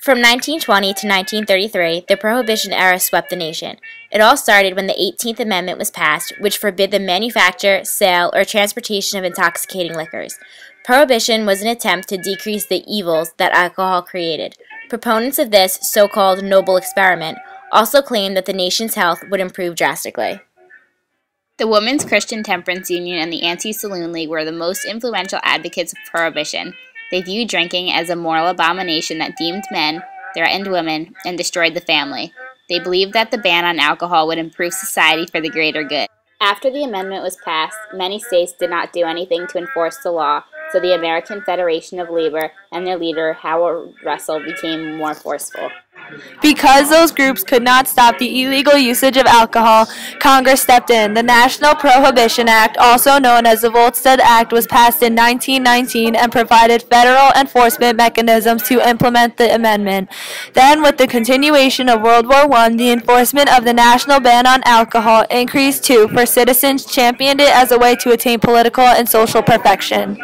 From 1920 to 1933, the Prohibition era swept the nation. It all started when the 18th Amendment was passed, which forbid the manufacture, sale, or transportation of intoxicating liquors. Prohibition was an attempt to decrease the evils that alcohol created. Proponents of this so-called noble experiment also claimed that the nation's health would improve drastically. The Women's Christian Temperance Union and the Anti-Saloon League were the most influential advocates of Prohibition. They viewed drinking as a moral abomination that demeaned men, threatened women, and destroyed the family. They believed that the ban on alcohol would improve society for the greater good. After the amendment was passed, many states did not do anything to enforce the law, so the American Federation of Labor and their leader, Howard Russell, became more forceful. Because those groups could not stop the illegal usage of alcohol, Congress stepped in. The National Prohibition Act, also known as the Volstead Act, was passed in 1919 and provided federal enforcement mechanisms to implement the amendment. Then, with the continuation of World War I, the enforcement of the national ban on alcohol increased too, for citizens championed it as a way to attain political and social perfection.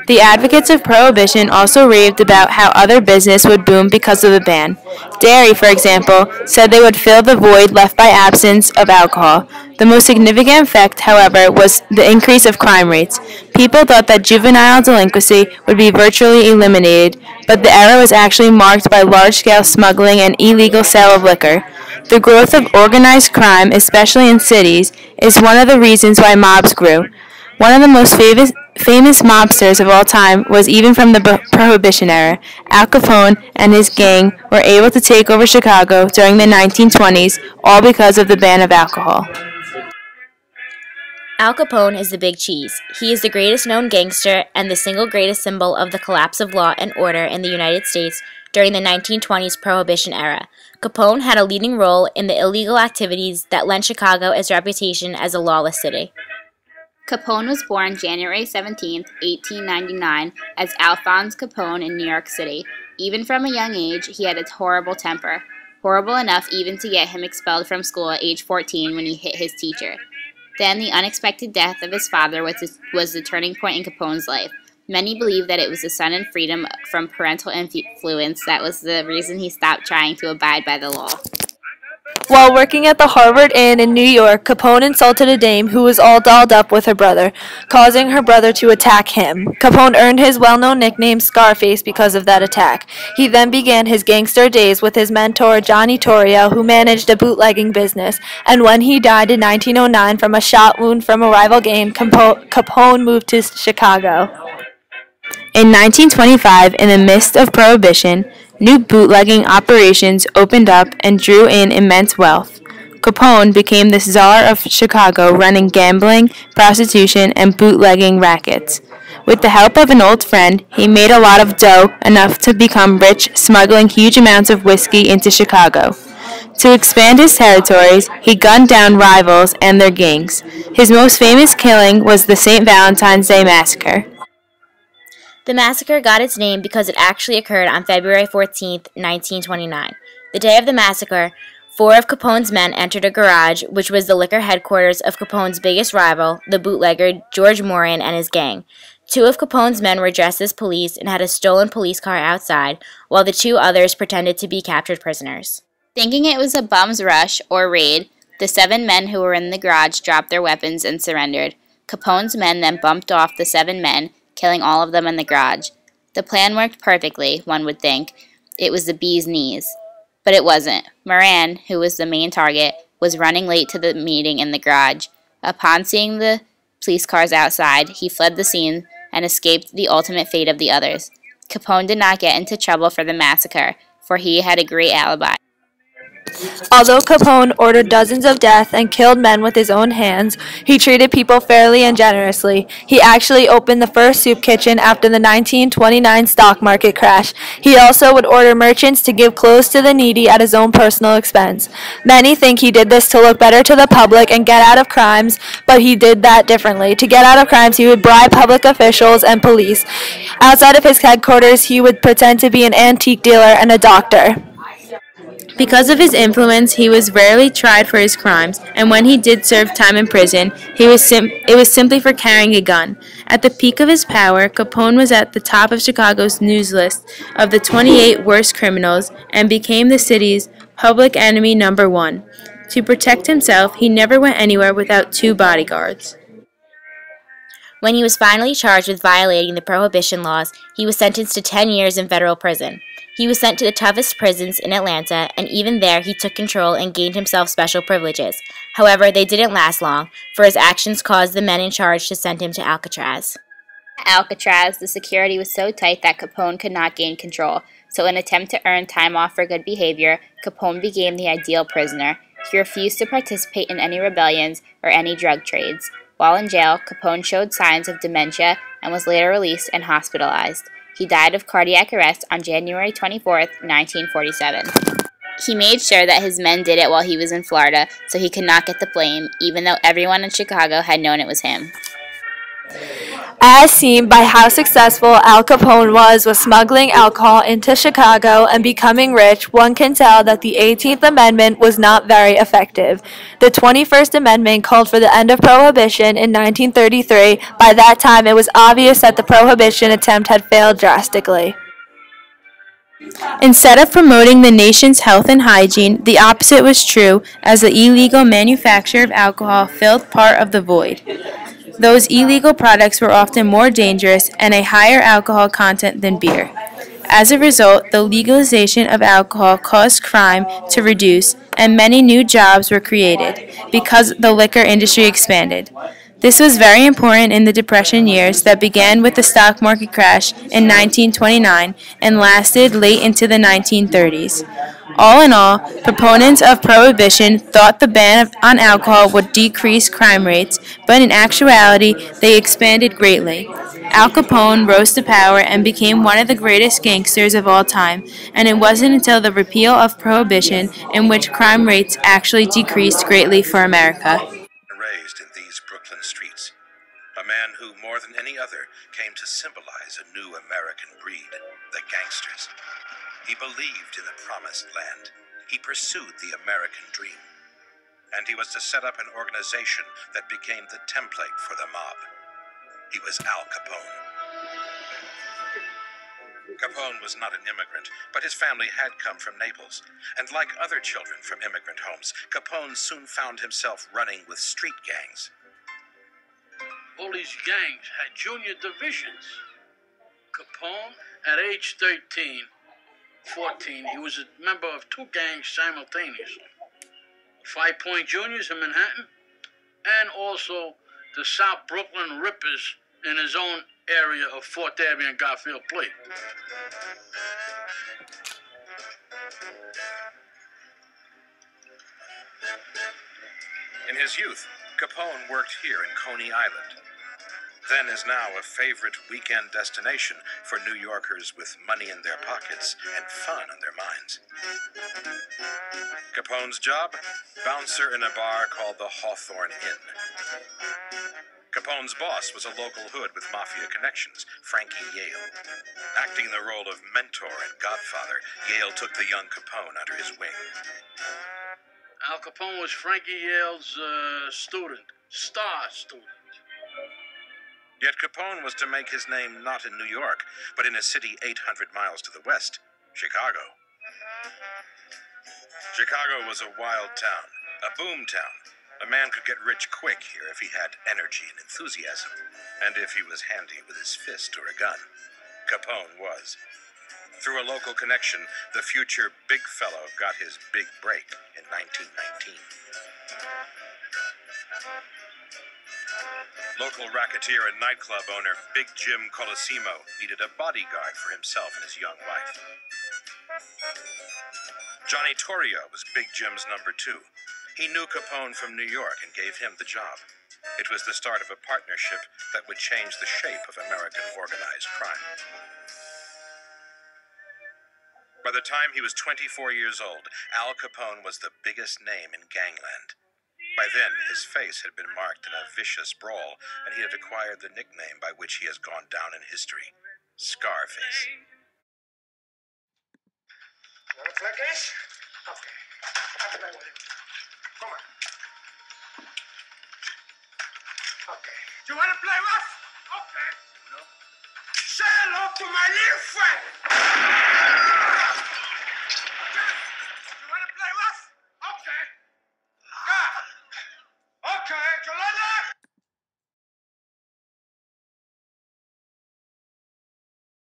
The advocates of Prohibition also raved about how other business would boom because of the ban. Dairy, for example, said they would fill the void left by absence of alcohol. The most significant effect, however, was the increase of crime rates. People thought that juvenile delinquency would be virtually eliminated, but the era was actually marked by large-scale smuggling and illegal sale of liquor. The growth of organized crime, especially in cities, is one of the reasons why mobs grew. One of the most famous mobsters of all time was even from the Prohibition era. Al Capone and his gang were able to take over Chicago during the 1920s, all because of the ban of alcohol. Al Capone is the big cheese. He is the greatest known gangster and the single greatest symbol of the collapse of law and order in the United States during the 1920s Prohibition era. Capone had a leading role in the illegal activities that lent Chicago its reputation as a lawless city. Capone was born January 17, 1899, as Alphonse Capone in New York City. Even from a young age, he had a horrible temper, horrible enough even to get him expelled from school at age 14 when he hit his teacher. Then the unexpected death of his father was the turning point in Capone's life. Many believe that it was the sudden freedom from parental influence that was the reason he stopped trying to abide by the law. While working at the Harvard Inn in New York, Capone insulted a dame who was all dolled up with her brother, causing her brother to attack him. Capone earned his well-known nickname Scarface because of that attack. He then began his gangster days with his mentor Johnny Torrio, who managed a bootlegging business, and when he died in 1909 from a shot wound from a rival gang, Capone moved to Chicago. In 1925, in the midst of Prohibition, new bootlegging operations opened up and drew in immense wealth. Capone became the czar of Chicago, running gambling, prostitution, and bootlegging rackets. With the help of an old friend, he made a lot of dough, enough to become rich, smuggling huge amounts of whiskey into Chicago. To expand his territories, he gunned down rivals and their gangs. His most famous killing was the St. Valentine's Day Massacre. The massacre got its name because it actually occurred on February 14, 1929. The day of the massacre, 4 of Capone's men entered a garage, which was the liquor headquarters of Capone's biggest rival, the bootlegger George Moran and his gang. 2 of Capone's men were dressed as police and had a stolen police car outside, while the 2 others pretended to be captured prisoners. Thinking it was a bum's rush or raid, the 7 men who were in the garage dropped their weapons and surrendered. Capone's men then bumped off the 7 men, killing all of them in the garage. The plan worked perfectly, one would think. It was the bee's knees. But it wasn't. Moran, who was the main target, was running late to the meeting in the garage. Upon seeing the police cars outside, he fled the scene and escaped the ultimate fate of the others. Capone did not get into trouble for the massacre, for he had a great alibi. Although Capone ordered dozens of deaths and killed men with his own hands, he treated people fairly and generously. He actually opened the first soup kitchen after the 1929 stock market crash. He also would order merchants to give clothes to the needy at his own personal expense. Many think he did this to look better to the public and get out of crimes, but he did that differently. To get out of crimes, he would bribe public officials and police. Outside of his headquarters, he would pretend to be an antique dealer and a doctor. Because of his influence, he was rarely tried for his crimes, and when he did serve time in prison, it was simply for carrying a gun. At the peak of his power, Capone was at the top of Chicago's news list of the 28 worst criminals and became the city's public enemy number one. To protect himself, he never went anywhere without 2 bodyguards. When he was finally charged with violating the Prohibition laws, he was sentenced to 10 years in federal prison. He was sent to the toughest prisons in Atlanta, and even there he took control and gained himself special privileges. However, they didn't last long, for his actions caused the men in charge to send him to Alcatraz. At Alcatraz, the security was so tight that Capone could not gain control, so in an attempt to earn time off for good behavior, Capone became the ideal prisoner. He refused to participate in any rebellions or any drug trades. While in jail, Capone showed signs of dementia and was later released and hospitalized. He died of cardiac arrest on January 24, 1947. He made sure that his men did it while he was in Florida, so he could not get the blame, even though everyone in Chicago had known it was him. As seen by how successful Al Capone was with smuggling alcohol into Chicago and becoming rich, one can tell that the 18th Amendment was not very effective. The 21st Amendment called for the end of Prohibition in 1933. By that time, it was obvious that the Prohibition attempt had failed drastically. Instead of promoting the nation's health and hygiene, the opposite was true, as the illegal manufacture of alcohol filled part of the void. Those illegal products were often more dangerous and a higher alcohol content than beer. As a result, the legalization of alcohol caused crime to reduce, and many new jobs were created because the liquor industry expanded. This was very important in the Depression years that began with the stock market crash in 1929 and lasted late into the 1930s. All in all, proponents of Prohibition thought the ban on alcohol would decrease crime rates, but in actuality, they expanded greatly. Al Capone rose to power and became one of the greatest gangsters of all time, and it wasn't until the repeal of Prohibition in which crime rates actually decreased greatly for America. Raised in these Brooklyn streets, a man who, more than any other, came to symbolize a new American breed, the gangsters. He believed in the promised land. He pursued the American dream. And he was to set up an organization that became the template for the mob. He was Al Capone. Capone was not an immigrant, but his family had come from Naples. And like other children from immigrant homes, Capone soon found himself running with street gangs. All these gangs had junior divisions. Capone, at age 14, he was a member of 2 gangs simultaneously. 5 Point Juniors in Manhattan, and also the South Brooklyn Rippers in his own area of 4th Avenue and Garfield Place. In his youth, Capone worked here in Coney Island, then is now a favorite weekend destination for New Yorkers with money in their pockets and fun on their minds. Capone's job? Bouncer in a bar called the Hawthorne Inn. Capone's boss was a local hood with mafia connections, Frankie Yale. Acting the role of mentor and godfather, Yale took the young Capone under his wing. Al Capone was Frankie Yale's star student. Yet Capone was to make his name not in New York, but in a city 800 miles to the west, Chicago. Chicago was a wild town, a boom town. A man could get rich quick here if he had energy and enthusiasm, and if he was handy with his fist or a gun. Capone was. Through a local connection, the future big fellow got his big break in 1919. Local racketeer and nightclub owner Big Jim Colosimo needed a bodyguard for himself and his young wife. Johnny Torrio was Big Jim's number 2. He knew Capone from New York and gave him the job. It was the start of a partnership that would change the shape of American organized crime. By the time he was 24 years old, Al Capone was the biggest name in gangland. By then, his face had been marked in a vicious brawl, and he had acquired the nickname by which he has gone down in history, Scarface. You want to play, guys? Okay. I'll play with him. Come on. Okay. You want to play rough? Okay. Say hello to my little friend.